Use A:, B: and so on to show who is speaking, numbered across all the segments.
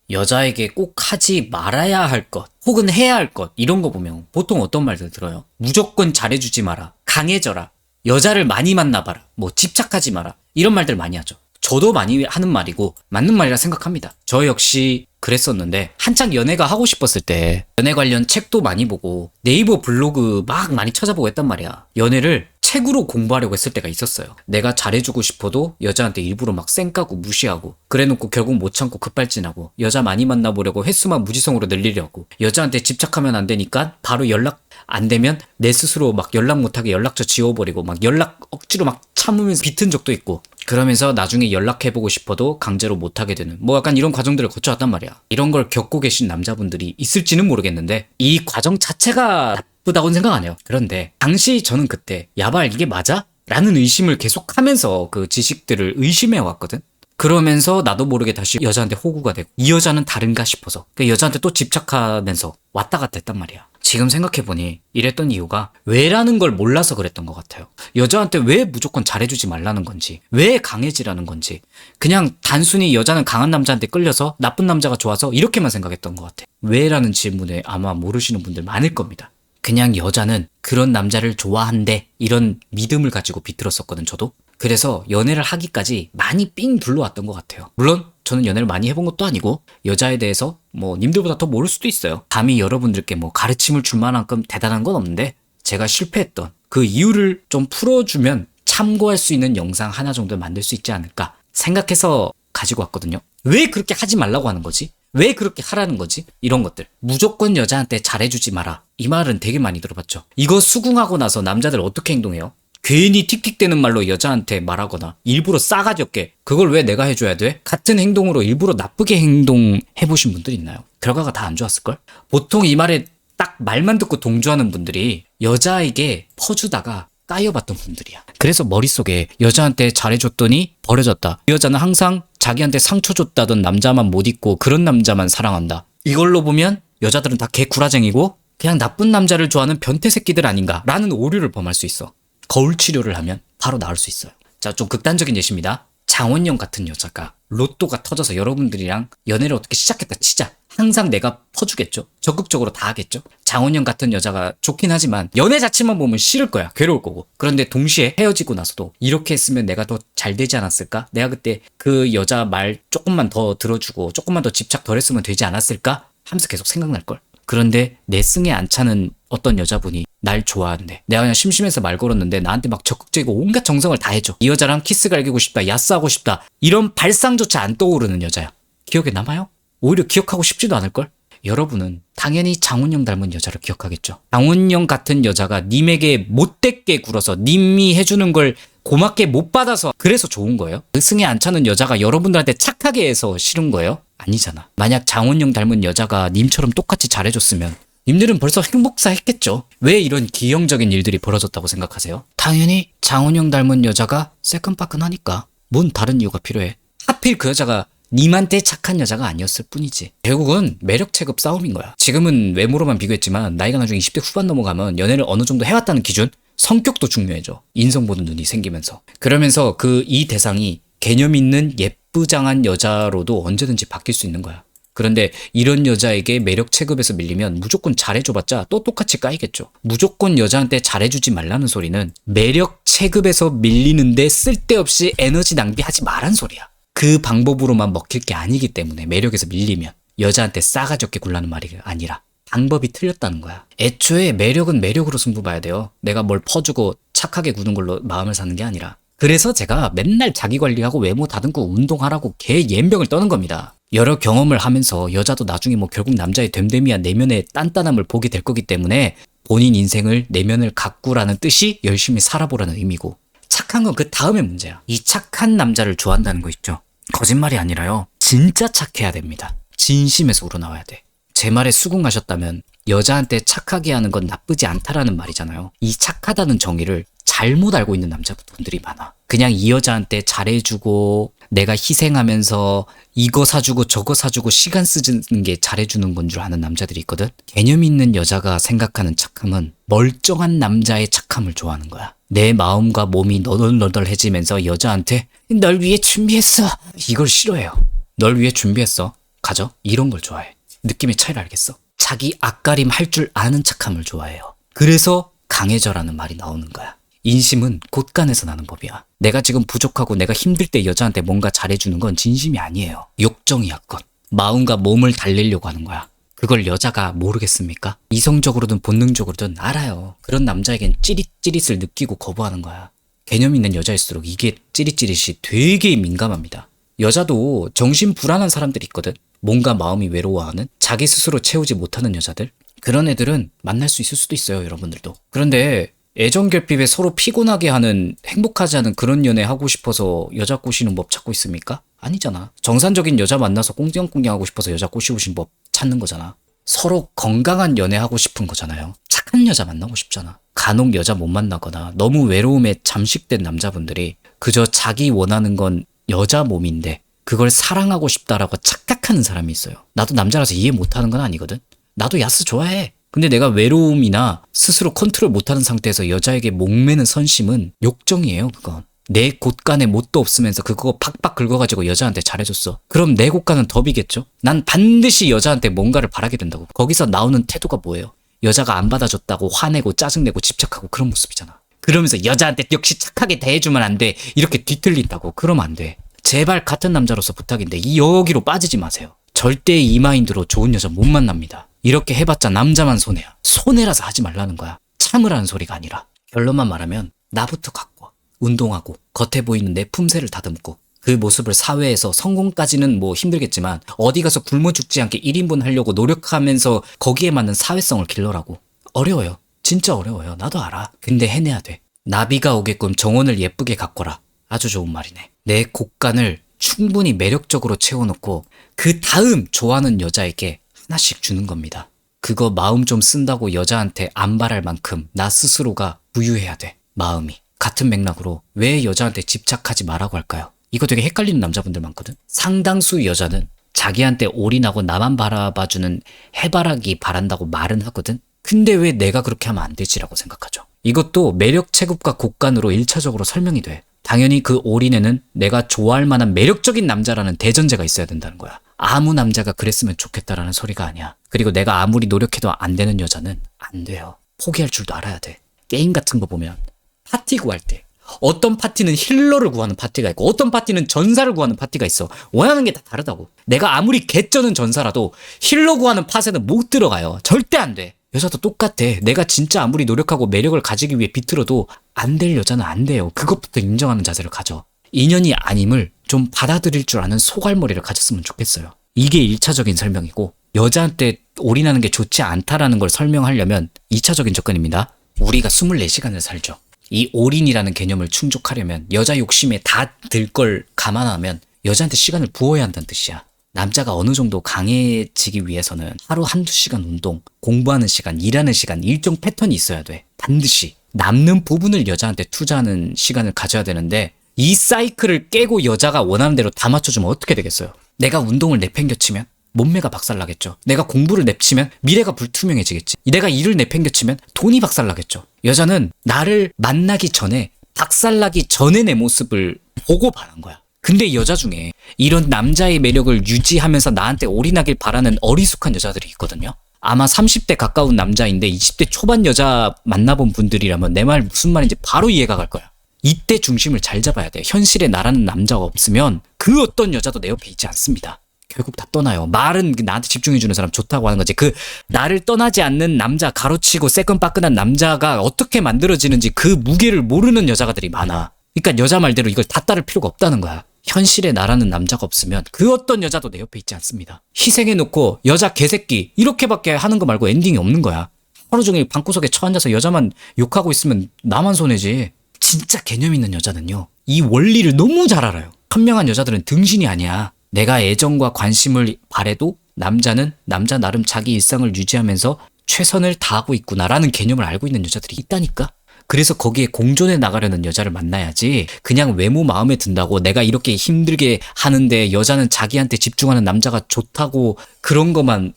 A: 여자에게 꼭 하지 말아야 할 것, 혹은 해야 할 것, 이런 거 보면 보통 어떤 말들 들어요? 무조건 잘해주지 마라. 강해져라. 여자를 많이 만나봐라. 뭐 집착하지 마라. 이런 말들 많이 하죠. 저도 많이 하는 말이고 맞는 말이라 생각합니다. 저 역시 그랬었는데 한창 연애가 하고 싶었을 때 연애 관련 책도 많이 보고 네이버 블로그 막 많이 찾아보고 했단 말이야. 연애를 책으로 공부하려고 했을 때가 있었어요. 내가 잘해주고 싶어도 여자한테 일부러 막 쌩까고 무시하고 그래놓고 결국 못 참고 급발진하고 여자 많이 만나보려고 횟수만 무지성으로 늘리려고 여자한테 집착하면 안 되니까 바로 연락 안 되면 내 스스로 막 연락 못하게 연락처 지워버리고 막 연락 억지로 막 참으면서 비튼 적도 있고 그러면서 나중에 연락해보고 싶어도 강제로 못하게 되는 뭐 약간 이런 과정들을 거쳐왔단 말이야. 이런 걸 겪고 계신 남자분들이 있을지는 모르겠는데 이 과정 자체가 나쁘다고는 생각 안 해요. 그런데 당시 저는 그때 야발 이게 맞아? 라는 의심을 계속하면서 그 지식들을 의심해왔거든. 그러면서 나도 모르게 다시 여자한테 호구가 되고 이 여자는 다른가 싶어서 그 여자한테 또 집착하면서 왔다 갔다 했단 말이야. 지금 생각해보니 이랬던 이유가 왜라는 걸 몰라서 그랬던 것 같아요. 여자한테 왜 무조건 잘해주지 말라는 건지 왜 강해지라는 건지 그냥 단순히 여자는 강한 남자한테 끌려서 나쁜 남자가 좋아서 이렇게만 생각했던 것 같아요. 왜라는 질문에 아마 모르시는 분들 많을 겁니다. 그냥 여자는 그런 남자를 좋아한대 이런 믿음을 가지고 비틀었었거든 저도. 그래서 연애를 하기까지 많이 삥 둘러왔던 것 같아요. 물론 저는 연애를 많이 해본 것도 아니고 여자에 대해서 뭐 님들보다 더 모를 수도 있어요. 감히 여러분들께 뭐 가르침을 줄 만큼 대단한 건 없는데 제가 실패했던 그 이유를 좀 풀어주면 참고할 수 있는 영상 하나 정도 만들 수 있지 않을까 생각해서 가지고 왔거든요. 왜 그렇게 하지 말라고 하는 거지? 왜 그렇게 하라는 거지? 이런 것들. 무조건 여자한테 잘해주지 마라. 이 말은 되게 많이 들어봤죠. 이거 수긍하고 나서 남자들 어떻게 행동해요? 괜히 틱틱대는 말로 여자한테 말하거나 일부러 싸가지 없게 그걸 왜 내가 해줘야 돼? 같은 행동으로 일부러 나쁘게 행동해보신 분들 있나요? 결과가 다 안 좋았을걸? 보통 이 말에 딱 말만 듣고 동조하는 분들이 여자에게 퍼주다가 까여봤던 분들이야. 그래서 머릿속에 여자한테 잘해줬더니 버려졌다. 이 여자는 항상 자기한테 상처 줬다던 남자만 못 잊고 그런 남자만 사랑한다. 이걸로 보면 여자들은 다 개구라쟁이고 그냥 나쁜 남자를 좋아하는 변태 새끼들 아닌가 라는 오류를 범할 수 있어. 거울 치료를 하면 바로 나을 수 있어요. 자, 좀 극단적인 예시입니다. 장원영 같은 여자가 로또가 터져서 여러분들이랑 연애를 어떻게 시작했다 치자. 항상 내가 퍼주겠죠. 적극적으로 다 하겠죠. 장원영 같은 여자가 좋긴 하지만 연애 자체만 보면 싫을 거야. 괴로울 거고. 그런데 동시에 헤어지고 나서도 이렇게 했으면 내가 더 잘 되지 않았을까? 내가 그때 그 여자 말 조금만 더 들어주고 조금만 더 집착 덜 했으면 되지 않았을까? 하면서 계속 생각날걸. 그런데 내 승에 안 차는 어떤 여자분이 날 좋아한대. 내가 그냥 심심해서 말 걸었는데 나한테 막 적극적이고 온갖 정성을 다 해줘. 이 여자랑 키스 갈기고 싶다, 야스하고 싶다. 이런 발상조차 안 떠오르는 여자야. 기억에 남아요? 오히려 기억하고 싶지도 않을걸? 여러분은 당연히 장원영 닮은 여자를 기억하겠죠. 장원영 같은 여자가 님에게 못되게 굴어서 님이 해주는 걸 고맙게 못 받아서 그래서 좋은 거예요? 그 승에 안 차는 여자가 여러분들한테 착하게 해서 싫은 거예요? 아니잖아. 만약 장원영 닮은 여자가 님처럼 똑같이 잘해줬으면 님들은 벌써 행복사 했겠죠. 왜 이런 기형적인 일들이 벌어졌다고 생각하세요? 당연히 장원영 닮은 여자가 새끈빠끈하니까. 뭔 다른 이유가 필요해. 하필 그 여자가 님한테 착한 여자가 아니었을 뿐이지. 결국은 매력 체급 싸움인 거야. 지금은 외모로만 비교했지만 나이가 나중에 20대 후반 넘어가면 연애를 어느 정도 해왔다는 기준? 성격도 중요해져. 인성 보는 눈이 생기면서. 그러면서 이 대상이 개념 있는 예쁘장한 여자로도 언제든지 바뀔 수 있는 거야. 그런데 이런 여자에게 매력 체급에서 밀리면 무조건 잘해줘봤자 또 똑같이 까이겠죠. 무조건 여자한테 잘해주지 말라는 소리는 매력 체급에서 밀리는데 쓸데없이 에너지 낭비하지 말란 소리야. 그 방법으로만 먹힐 게 아니기 때문에 매력에서 밀리면 여자한테 싸가지 없게 굴라는 말이 아니라 방법이 틀렸다는 거야. 애초에 매력은 매력으로 승부 봐야 돼요. 내가 뭘 퍼주고 착하게 구는 걸로 마음을 사는 게 아니라. 그래서 제가 맨날 자기 관리하고 외모 다듬고 운동하라고 개 연병을 떠는 겁니다. 여러 경험을 하면서 여자도 나중에 뭐 결국 남자의 됨됨이야 내면의 단단함을 보게 될 거기 때문에 본인 인생을 내면을 가꾸라는 뜻이 열심히 살아보라는 의미고 착한 건 그 다음의 문제야. 이 착한 남자를 좋아한다는 거 있죠. 거짓말이 아니라요. 진짜 착해야 됩니다. 진심에서 우러나와야 돼. 제 말에 수긍하셨다면 여자한테 착하게 하는 건 나쁘지 않다라는 말이잖아요. 이 착하다는 정의를 잘못 알고 있는 남자분들이 많아. 그냥 이 여자한테 잘해주고 내가 희생하면서 이거 사주고 저거 사주고 시간 쓰는 게 잘해주는 건 줄 아는 남자들이 있거든. 개념 있는 여자가 생각하는 착함은 멀쩡한 남자의 착함을 좋아하는 거야. 내 마음과 몸이 너덜너덜해지면서 여자한테 널 위해 준비했어. 이걸 싫어해요. 널 위해 준비했어. 가져? 이런 걸 좋아해. 느낌의 차이를 알겠어. 자기 앞가림 할 줄 아는 척함을 좋아해요. 그래서 강해져라는 말이 나오는 거야. 인심은 곳간에서 나는 법이야. 내가 지금 부족하고 내가 힘들 때 여자한테 뭔가 잘해주는 건 진심이 아니에요. 욕정이었건. 마음과 몸을 달래려고 하는 거야. 그걸 여자가 모르겠습니까? 이성적으로든 본능적으로든 알아요. 그런 남자에겐 찌릿찌릿을 느끼고 거부하는 거야. 개념 있는 여자일수록 이게 찌릿찌릿이 되게 민감합니다. 여자도 정신 불안한 사람들이 있거든. 뭔가 마음이 외로워하는, 자기 스스로 채우지 못하는 여자들. 그런 애들은 만날 수 있을 수도 있어요, 여러분들도. 그런데 애정 결핍에 서로 피곤하게 하는, 행복하지 않은 그런 연애 하고 싶어서 여자 꼬시는 법 찾고 있습니까? 아니잖아. 정상적인 여자 만나서 꽁냥꽁냥 하고 싶어서 여자 꼬시고 법 찾는 거잖아. 서로 건강한 연애 하고 싶은 거잖아요. 착한 여자 만나고 싶잖아. 간혹 여자 못 만나거나 너무 외로움에 잠식된 남자분들이 그저 자기 원하는 건 여자 몸인데 그걸 사랑하고 싶다라고 착각하는 사람이 있어요. 나도 남자라서 이해 못하는 건 아니거든. 나도 야스 좋아해. 근데 내가 외로움이나 스스로 컨트롤 못하는 상태에서 여자에게 목매는 선심은 욕정이에요, 그건. 내 곳간에 뭣도 없으면서 그거 팍팍 긁어가지고 여자한테 잘해줬어. 그럼 내 곳간은 덥이겠죠? 난 반드시 여자한테 뭔가를 바라게 된다고. 거기서 나오는 태도가 뭐예요? 여자가 안 받아줬다고 화내고 짜증내고 집착하고 그런 모습이잖아. 그러면서 여자한테 역시 착하게 대해주면 안 돼. 이렇게 뒤틀린다고. 그러면 안 돼. 제발 같은 남자로서 부탁인데 여기로 빠지지 마세요. 절대 이 마인드로 좋은 여자 못 만납니다. 이렇게 해봤자 남자만 손해야. 손해라서 하지 말라는 거야. 참으라는 소리가 아니라. 결론만 말하면 나부터 갖고 와. 운동하고 겉에 보이는 내 품새를 다듬고 그 모습을 사회에서 성공까지는 뭐 힘들겠지만 어디 가서 굶어 죽지 않게 1인분 하려고 노력하면서 거기에 맞는 사회성을 길러라고. 어려워요. 진짜 어려워요. 나도 알아. 근데 해내야 돼. 나비가 오게끔 정원을 예쁘게 가꿔라. 아주 좋은 말이네. 내 곳간을 충분히 매력적으로 채워놓고 그 다음 좋아하는 여자에게 하나씩 주는 겁니다. 그거 마음 좀 쓴다고 여자한테 안 바랄 만큼 나 스스로가 부유해야 돼. 마음이. 같은 맥락으로 왜 여자한테 집착하지 말라고 할까요? 이거 되게 헷갈리는 남자분들 많거든. 상당수 여자는 자기한테 올인하고 나만 바라봐주는 해바라기 바란다고 말은 하거든. 근데 왜 내가 그렇게 하면 안 되지라고 생각하죠. 이것도 매력 체급과 곡간으로 1차적으로 설명이 돼. 당연히 그 올인에는 내가 좋아할 만한 매력적인 남자라는 대전제가 있어야 된다는 거야. 아무 남자가 그랬으면 좋겠다라는 소리가 아니야. 그리고 내가 아무리 노력해도 안 되는 여자는 안 돼요. 포기할 줄도 알아야 돼. 게임 같은 거 보면 파티 구할 때 어떤 파티는 힐러를 구하는 파티가 있고 어떤 파티는 전사를 구하는 파티가 있어. 원하는 게 다 다르다고. 내가 아무리 개쩌는 전사라도 힐러 구하는 팟에는 못 들어가요. 절대 안 돼. 여자도 똑같아. 내가 진짜 아무리 노력하고 매력을 가지기 위해 비틀어도 안 될 여자는 안 돼요. 그것부터 인정하는 자세를 가져. 인연이 아님을 좀 받아들일 줄 아는 소갈머리를 가졌으면 좋겠어요. 이게 1차적인 설명이고 여자한테 올인하는 게 좋지 않다라는 걸 설명하려면 2차적인 접근입니다. 우리가 24시간을 살죠. 이 올인이라는 개념을 충족하려면 여자 욕심에 다 들 걸 감안하면 여자한테 시간을 부어야 한다는 뜻이야. 남자가 어느 정도 강해지기 위해서는 하루 한두 시간 운동, 공부하는 시간, 일하는 시간, 일정 패턴이 있어야 돼. 반드시. 남는 부분을 여자한테 투자하는 시간을 가져야 되는데 이 사이클을 깨고 여자가 원하는 대로 다 맞춰주면 어떻게 되겠어요? 내가 운동을 내팽겨치면 몸매가 박살나겠죠. 내가 공부를 냅치면 미래가 불투명해지겠지. 내가 일을 내팽겨치면 돈이 박살나겠죠. 여자는 나를 만나기 전에 박살나기 전에 내 모습을 보고 바란 거야. 근데 여자 중에 이런 남자의 매력을 유지하면서 나한테 올인하길 바라는 어리숙한 여자들이 있거든요. 아마 30대 가까운 남자인데 20대 초반 여자 만나본 분들이라면 내 말 무슨 말인지 바로 이해가 갈 거야. 이때 중심을 잘 잡아야 돼. 현실에 나라는 남자가 없으면 그 어떤 여자도 내 옆에 있지 않습니다. 결국 다 떠나요. 말은 나한테 집중해주는 사람 좋다고 하는 거지. 그 나를 떠나지 않는 남자, 가로치고 새끈빠끈한 남자가 어떻게 만들어지는지 그 무게를 모르는 여자가들이 많아. 그러니까 여자 말대로 이걸 다 따를 필요가 없다는 거야. 현실에 나라는 남자가 없으면 그 어떤 여자도 내 옆에 있지 않습니다. 희생해놓고 여자 개새끼 이렇게밖에 하는 거 말고 엔딩이 없는 거야. 하루 종일 방구석에 처앉아서 여자만 욕하고 있으면 나만 손해지. 진짜 개념 있는 여자는요. 이 원리를 너무 잘 알아요. 현명한 여자들은 등신이 아니야. 내가 애정과 관심을 바래도 남자는 남자 나름 자기 일상을 유지하면서 최선을 다하고 있구나라는 개념을 알고 있는 여자들이 있다니까. 그래서 거기에 공존해 나가려는 여자를 만나야지 그냥 외모 마음에 든다고 내가 이렇게 힘들게 하는데 여자는 자기한테 집중하는 남자가 좋다고 그런 것만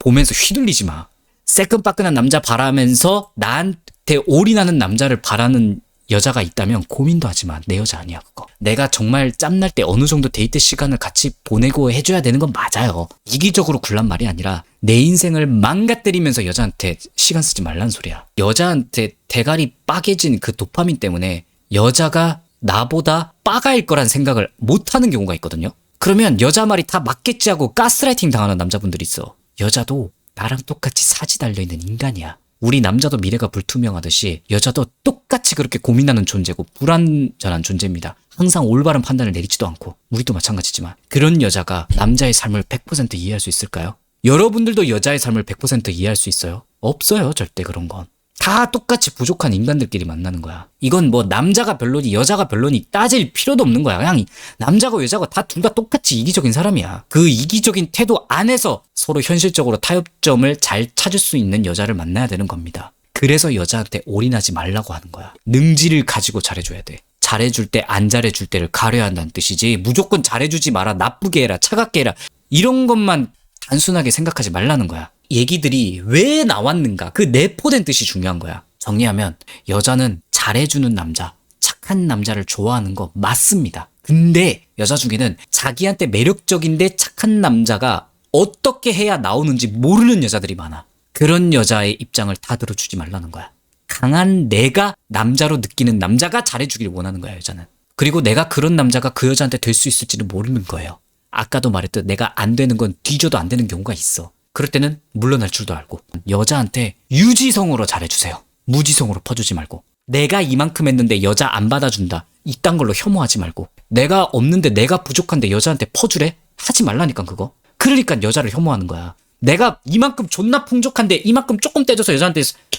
A: 보면서 휘둘리지 마. 새끈빠끈한 남자 바라면서 나한테 올인하는 남자를 바라는 여자가 있다면 고민도 하지 마. 내 여자 아니야 그거. 내가 정말 짬날 때 어느 정도 데이트 시간을 같이 보내고 해줘야 되는 건 맞아요. 이기적으로 굴란 말이 아니라 내 인생을 망가뜨리면서 여자한테 시간 쓰지 말란 소리야. 여자한테 대가리 빠개진 그 도파민 때문에 여자가 나보다 빠가일 거란 생각을 못하는 경우가 있거든요. 그러면 여자 말이 다 맞겠지 하고 가스라이팅 당하는 남자분들이 있어. 여자도 나랑 똑같이 사지 달려있는 인간이야. 우리 남자도 미래가 불투명하듯이 여자도 똑같이 그렇게 고민하는 존재고 불완전한 존재입니다. 항상 올바른 판단을 내리지도 않고 우리도 마찬가지지만 그런 여자가 남자의 삶을 100% 이해할 수 있을까요? 여러분들도 여자의 삶을 100% 이해할 수 있어요? 없어요. 절대 그런 건. 다 똑같이 부족한 인간들끼리 만나는 거야. 이건 뭐 남자가 별로니 여자가 별로니 따질 필요도 없는 거야. 그냥 남자고 여자고 다 둘 다 똑같이 이기적인 사람이야. 그 이기적인 태도 안에서 서로 현실적으로 타협점을 잘 찾을 수 있는 여자를 만나야 되는 겁니다. 그래서 여자한테 올인하지 말라고 하는 거야. 능지를 가지고 잘해줘야 돼. 잘해줄 때 안 잘해줄 때를 가려야 한다는 뜻이지 무조건 잘해주지 마라, 나쁘게 해라, 차갑게 해라 이런 것만 단순하게 생각하지 말라는 거야. 얘기들이 왜 나왔는가 그 내포된 뜻이 중요한 거야. 정리하면 여자는 잘해주는 남자, 착한 남자를 좋아하는 거 맞습니다. 근데 여자 중에는 자기한테 매력적인데 착한 남자가 어떻게 해야 나오는지 모르는 여자들이 많아. 그런 여자의 입장을 다 들어주지 말라는 거야. 강한 내가 남자로 느끼는 남자가 잘해주길 원하는 거야, 여자는. 그리고 내가 그런 남자가 그 여자한테 될 수 있을지는 모르는 거예요. 아까도 말했듯 내가 안 되는 건 뒤져도 안 되는 경우가 있어. 그럴 때는 물러날 줄도 알고 여자한테 유지성으로 잘해주세요. 무지성으로 퍼주지 말고. 내가 이만큼 했는데 여자 안 받아준다 이딴 걸로 혐오하지 말고 내가 없는데 내가 부족한데 여자한테 퍼주래? 하지 말라니까 그거. 그러니까 여자를 혐오하는 거야. 내가 이만큼 존나 풍족한데 이만큼 조금 떼줘서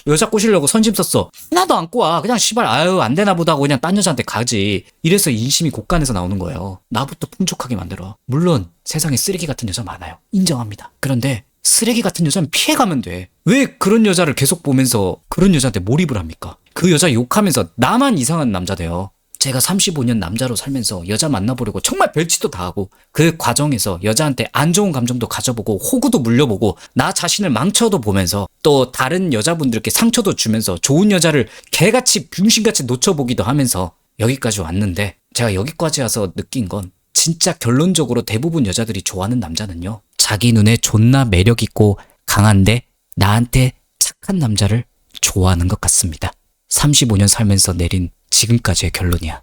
A: 여자 꼬시려고 선심 썼어. 하나도 안 꼬아. 그냥 씨발 아유 안 되나 보다 하고 그냥 딴 여자한테 가지. 이래서 인심이 곳간에서 나오는 거예요. 나부터 풍족하게 만들어. 물론 세상에 쓰레기 같은 여자 많아요. 인정합니다. 그런데 쓰레기 같은 여자는 피해가면 돼. 왜 그런 여자를 계속 보면서 그런 여자한테 몰입을 합니까? 그 여자 욕하면서 나만 이상한 남자 돼요. 제가 35년 남자로 살면서 여자 만나보려고 정말 별짓도 다 하고 그 과정에서 여자한테 안 좋은 감정도 가져보고 호구도 물려보고 나 자신을 망쳐도 보면서 또 다른 여자분들께 상처도 주면서 좋은 여자를 개같이 병신같이 놓쳐보기도 하면서 여기까지 왔는데 제가 여기까지 와서 느낀 건 진짜 결론적으로 대부분 여자들이 좋아하는 남자는요. 자기 눈에 존나 매력있고 강한데 나한테 착한 남자를 좋아하는 것 같습니다. 35년 살면서 내린 지금까지의 결론이야.